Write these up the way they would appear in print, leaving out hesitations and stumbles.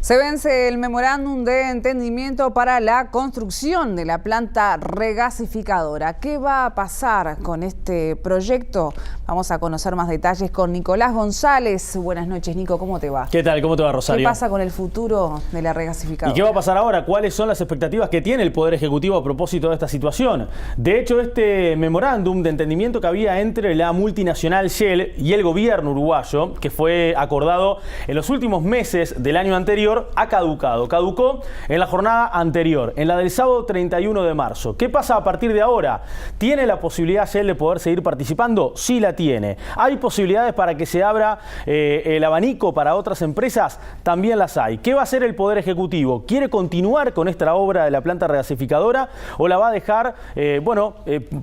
Se vence el memorándum de entendimiento para la construcción de la planta regasificadora. ¿Qué va a pasar con este proyecto? Vamos a conocer más detalles con Nicolás González. Buenas noches, Nico, ¿cómo te va? ¿Qué tal? ¿Cómo te va, Rosario? ¿Qué pasa con el futuro de la regasificadora? ¿Y qué va a pasar ahora? ¿Cuáles son las expectativas que tiene el Poder Ejecutivo a propósito de esta situación? De hecho, este memorándum de entendimiento que había entre la multinacional Shell y el gobierno uruguayo, que fue acordado en los últimos meses del año anterior, ha caducado. Caducó en la jornada anterior, en la del sábado 31 de marzo. ¿Qué pasa a partir de ahora? ¿Tiene la posibilidad Shell de poder seguir participando? Sí la tiene. ¿Hay posibilidades para que se abra el abanico para otras empresas? También las hay. ¿Qué va a hacer el Poder Ejecutivo? ¿Quiere continuar con esta obra de la planta regasificadora o la va a dejar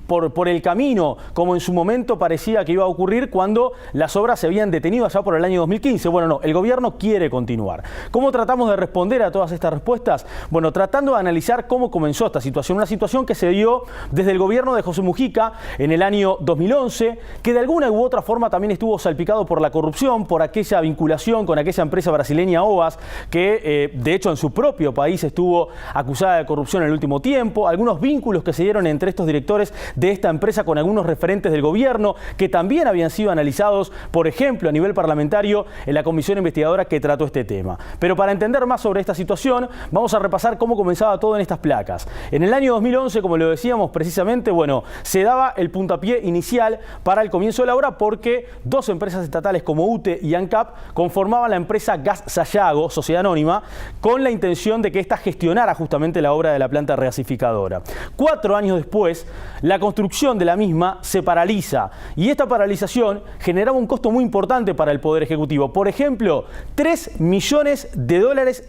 por el camino, como en su momento parecía que iba a ocurrir cuando las obras se habían detenido allá por el año 2015? Bueno, no, el gobierno quiere continuar. ¿Cómo tratamos de responder a todas estas respuestas? Bueno, tratando de analizar cómo comenzó esta situación. Una situación que se dio desde el gobierno de José Mujica en el año 2011, que de alguna u otra forma también estuvo salpicado por la corrupción, por aquella vinculación con aquella empresa brasileña OAS, que de hecho en su propio país estuvo acusada de corrupción en el último tiempo. Algunos vínculos que se dieron entre estos directores de esta empresa con algunos referentes del gobierno, que también habían sido analizados, por ejemplo, a nivel parlamentario en la comisión investigadora que trató este tema. Pero para entender más sobre esta situación, vamos a repasar cómo comenzaba todo en estas placas. En el año 2011, como lo decíamos precisamente, bueno, se daba el puntapié inicial para el comienzo de la obra porque dos empresas estatales como UTE y ANCAP conformaban la empresa Gas Sayago, sociedad anónima, con la intención de que ésta gestionara justamente la obra de la planta regasificadora. 4 años después, la construcción de la misma se paraliza y esta paralización generaba un costo muy importante para el Poder Ejecutivo. Por ejemplo, $3 millones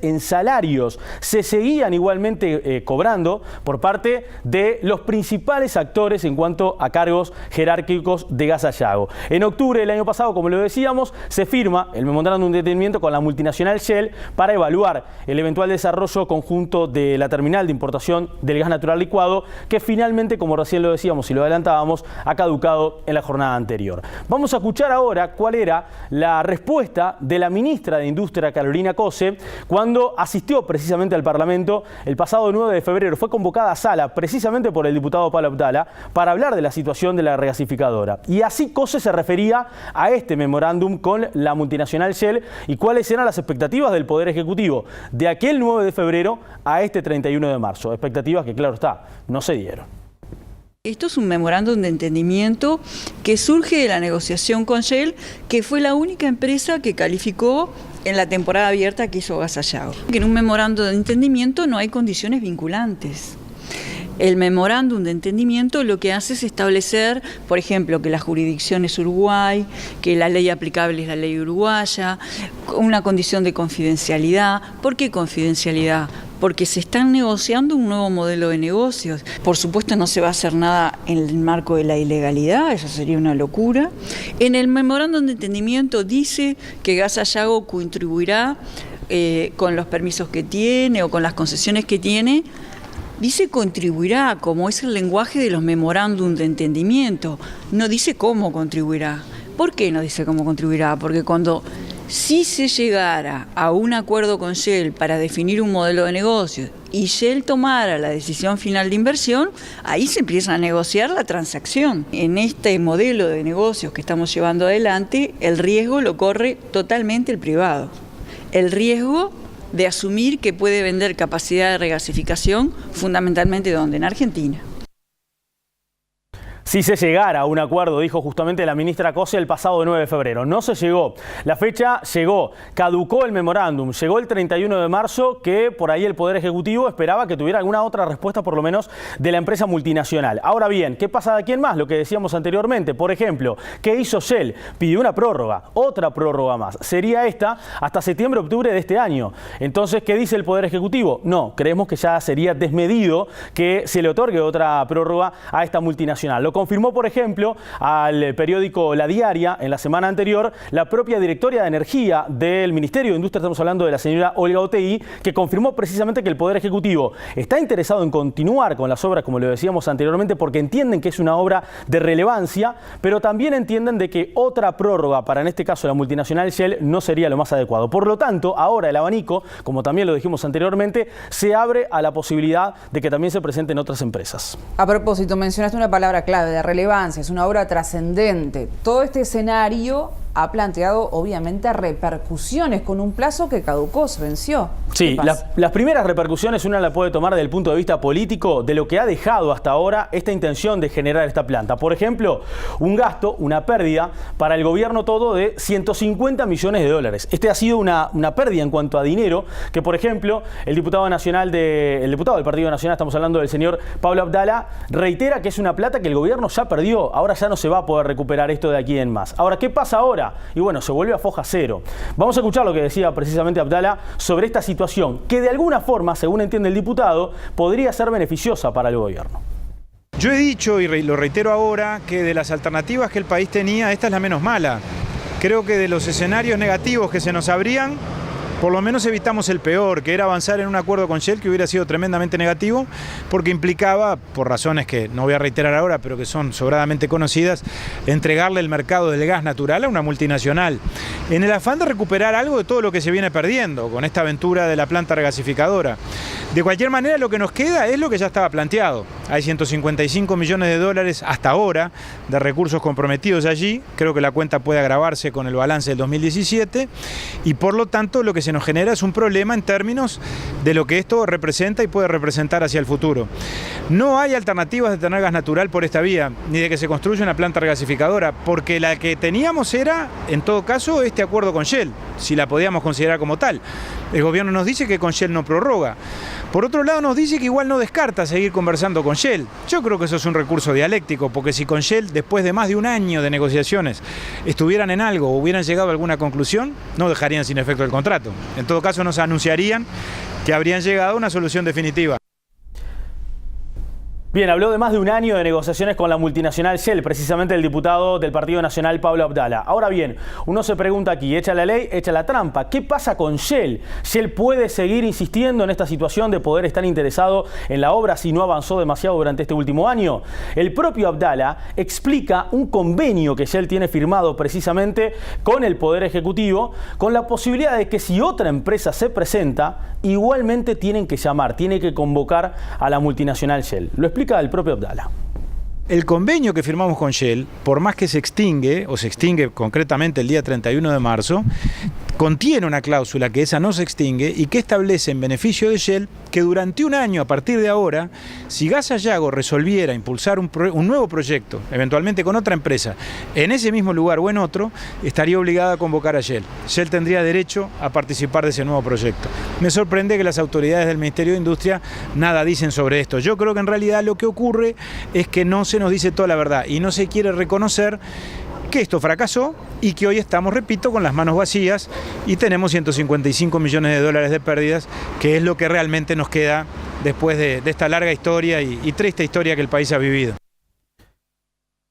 en salarios se seguían igualmente cobrando por parte de los principales actores en cuanto a cargos jerárquicos de Gas Sayago. En octubre del año pasado, como lo decíamos, se firma el memorándum de entendimiento con la multinacional Shell para evaluar el eventual desarrollo conjunto de la terminal de importación del gas natural licuado, que finalmente, como recién lo decíamos y lo adelantábamos, ha caducado en la jornada anterior. Vamos a escuchar ahora cuál era la respuesta de la ministra de Industria, Carolina Cose, cuando asistió precisamente al Parlamento el pasado 9 de febrero. Fue convocada a sala precisamente por el diputado Pablo Abdala para hablar de la situación de la regasificadora. Y así Cose se refería a este memorándum con la multinacional Shell y cuáles eran las expectativas del Poder Ejecutivo de aquel 9 de febrero a este 31 de marzo. Expectativas que, claro está, no se dieron. Esto es un memorándum de entendimiento que surge de la negociación con Shell, que fue la única empresa que calificó en la temporada abierta que hizo Gas Sayago. En un memorándum de entendimiento no hay condiciones vinculantes. El memorándum de entendimiento lo que hace es establecer, por ejemplo, que la jurisdicción es Uruguay, que la ley aplicable es la ley uruguaya, una condición de confidencialidad. ¿Por qué confidencialidad? Porque se están negociando un nuevo modelo de negocios. Por supuesto no se va a hacer nada en el marco de la ilegalidad, eso sería una locura. En el memorándum de entendimiento dice que Gas Sayago contribuirá con los permisos que tiene o con las concesiones que tiene. Dice contribuirá, como es el lenguaje de los memorándum de entendimiento. No dice cómo contribuirá. ¿Por qué no dice cómo contribuirá? Porque si se llegara a un acuerdo con Shell para definir un modelo de negocio y Shell tomara la decisión final de inversión, ahí se empieza a negociar la transacción. En este modelo de negocios que estamos llevando adelante, el riesgo lo corre totalmente el privado. El riesgo de asumir que puede vender capacidad de regasificación, fundamentalmente ¿dónde? En Argentina. Si se llegara a un acuerdo, dijo justamente la ministra Cose el pasado 9 de febrero. No se llegó. La fecha llegó. Caducó el memorándum. Llegó el 31 de marzo, que por ahí el Poder Ejecutivo esperaba que tuviera alguna otra respuesta, por lo menos, de la empresa multinacional. Ahora bien, ¿qué pasa de aquí en más? Lo que decíamos anteriormente. Por ejemplo, ¿qué hizo Shell? Pidió una prórroga. Otra prórroga más. Sería esta hasta septiembre-octubre de este año. Entonces, ¿qué dice el Poder Ejecutivo? No, creemos que ya sería desmedido que se le otorgue otra prórroga a esta multinacional. Lo confirmó, por ejemplo, al periódico La Diaria en la semana anterior la propia directora de Energía del Ministerio de Industria, estamos hablando de la señora Olga Otegi, que confirmó precisamente que el Poder Ejecutivo está interesado en continuar con las obras, como lo decíamos anteriormente, porque entienden que es una obra de relevancia, pero también entienden de que otra prórroga para, en este caso, la multinacional Shell no sería lo más adecuado. Por lo tanto, ahora el abanico, como también lo dijimos anteriormente, se abre a la posibilidad de que también se presenten otras empresas. A propósito, mencionaste una palabra clave de relevancia, es una obra trascendente. Todo este escenario ha planteado obviamente repercusiones con un plazo que caducó, se venció. Sí, las primeras repercusiones una la puede tomar desde el punto de vista político de lo que ha dejado hasta ahora esta intención de generar esta planta. Por ejemplo, un gasto, una pérdida para el gobierno todo de 150 millones de dólares. Este ha sido una pérdida en cuanto a dinero que, por ejemplo, el diputado del Partido Nacional, estamos hablando del señor Pablo Abdala, reitera que es una plata que el gobierno ya perdió. Ahora ya no se va a poder recuperar esto de aquí en más. Ahora, ¿qué pasa ahora? Y bueno, se vuelve a foja cero. Vamos a escuchar lo que decía precisamente Abdala sobre esta situación, que de alguna forma, según entiende el diputado, podría ser beneficiosa para el gobierno. Yo he dicho, y lo reitero ahora, que de las alternativas que el país tenía, esta es la menos mala. Creo que de los escenarios negativos que se nos abrían, por lo menos evitamos el peor, que era avanzar en un acuerdo con Shell que hubiera sido tremendamente negativo, porque implicaba, por razones que no voy a reiterar ahora, pero que son sobradamente conocidas, entregarle el mercado del gas natural a una multinacional, en el afán de recuperar algo de todo lo que se viene perdiendo con esta aventura de la planta regasificadora. De cualquier manera, lo que nos queda es lo que ya estaba planteado. Hay 155 millones de dólares hasta ahora de recursos comprometidos allí. Creo que la cuenta puede agravarse con el balance del 2017 y por lo tanto lo que se nos genera es un problema en términos de lo que esto representa y puede representar hacia el futuro. No hay alternativas de tener gas natural por esta vía, ni de que se construya una planta regasificadora, porque la que teníamos era, en todo caso, este acuerdo con Shell, si la podíamos considerar como tal. El gobierno nos dice que con Shell no prorroga. Por otro lado, nos dice que igual no descarta seguir conversando con Shell. Yo creo que eso es un recurso dialéctico, porque si con Shell, después de más de un año de negociaciones, estuvieran en algo o hubieran llegado a alguna conclusión, no dejarían sin efecto el contrato. En todo caso, nos anunciarían que habrían llegado a una solución definitiva. Bien, habló de más de un año de negociaciones con la multinacional Shell, precisamente el diputado del Partido Nacional, Pablo Abdala. Ahora bien, uno se pregunta aquí, echa la ley, echa la trampa. ¿Qué pasa con Shell? ¿Shell puede seguir insistiendo en esta situación de poder estar interesado en la obra si no avanzó demasiado durante este último año? El propio Abdala explica un convenio que Shell tiene firmado precisamente con el Poder Ejecutivo, con la posibilidad de que si otra empresa se presenta, igualmente tienen que llamar, tienen que convocar a la multinacional Shell. Lo explica el propio Abdala. El convenio que firmamos con Shell, por más que se extingue, o se extingue concretamente el día 31 de marzo, contiene una cláusula que esa no se extingue y que establece en beneficio de Shell que durante un año a partir de ahora, si Gas Sayago resolviera impulsar un nuevo proyecto, eventualmente con otra empresa, en ese mismo lugar o en otro, estaría obligada a convocar a Shell. Shell tendría derecho a participar de ese nuevo proyecto. Me sorprende que las autoridades del Ministerio de Industria nada dicen sobre esto. Yo creo que en realidad lo que ocurre es que no se nos dice toda la verdad y no se quiere reconocer que esto fracasó y que hoy estamos, repito, con las manos vacías y tenemos 155 millones de dólares de pérdidas, que es lo que realmente nos queda después de esta larga historia y triste historia que el país ha vivido.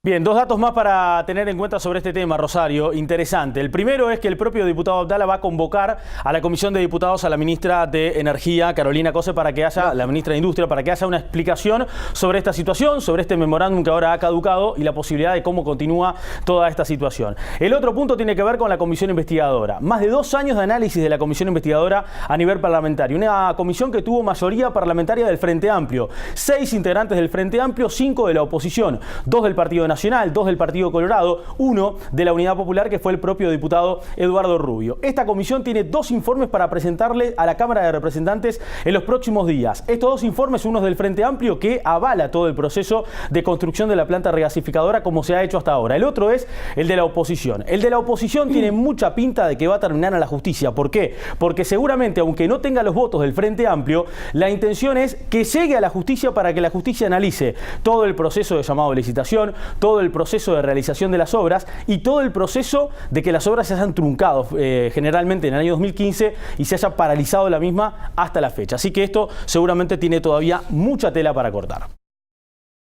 Bien, dos datos más para tener en cuenta sobre este tema, Rosario. Interesante. El primero es que el propio diputado Abdala va a convocar a la Comisión de Diputados a la ministra de Energía, Carolina Cose, para que haya, la ministra de Industria, para que haya una explicación sobre esta situación, sobre este memorándum que ahora ha caducado y la posibilidad de cómo continúa toda esta situación. El otro punto tiene que ver con la comisión investigadora. Más de 2 años de análisis de la comisión investigadora a nivel parlamentario. Una comisión que tuvo mayoría parlamentaria del Frente Amplio. 6 integrantes del Frente Amplio, 5 de la oposición, 2 del Partido Nacional, 2 del Partido Colorado, 1 de la Unidad Popular, que fue el propio diputado Eduardo Rubio. Esta comisión tiene 2 informes para presentarle a la Cámara de Representantes en los próximos días. Estos 2 informes, uno del Frente Amplio, que avala todo el proceso de construcción de la planta regasificadora como se ha hecho hasta ahora. El otro es el de la oposición. El de la oposición tiene mucha pinta de que va a terminar en la justicia. ¿Por qué? Porque seguramente, aunque no tenga los votos del Frente Amplio, la intención es que llegue a la justicia para que la justicia analice todo el proceso de llamado de licitación, todo el proceso de realización de las obras y todo el proceso de que las obras se hayan truncado generalmente en el año 2015 y se haya paralizado la misma hasta la fecha. Así que esto seguramente tiene todavía mucha tela para cortar.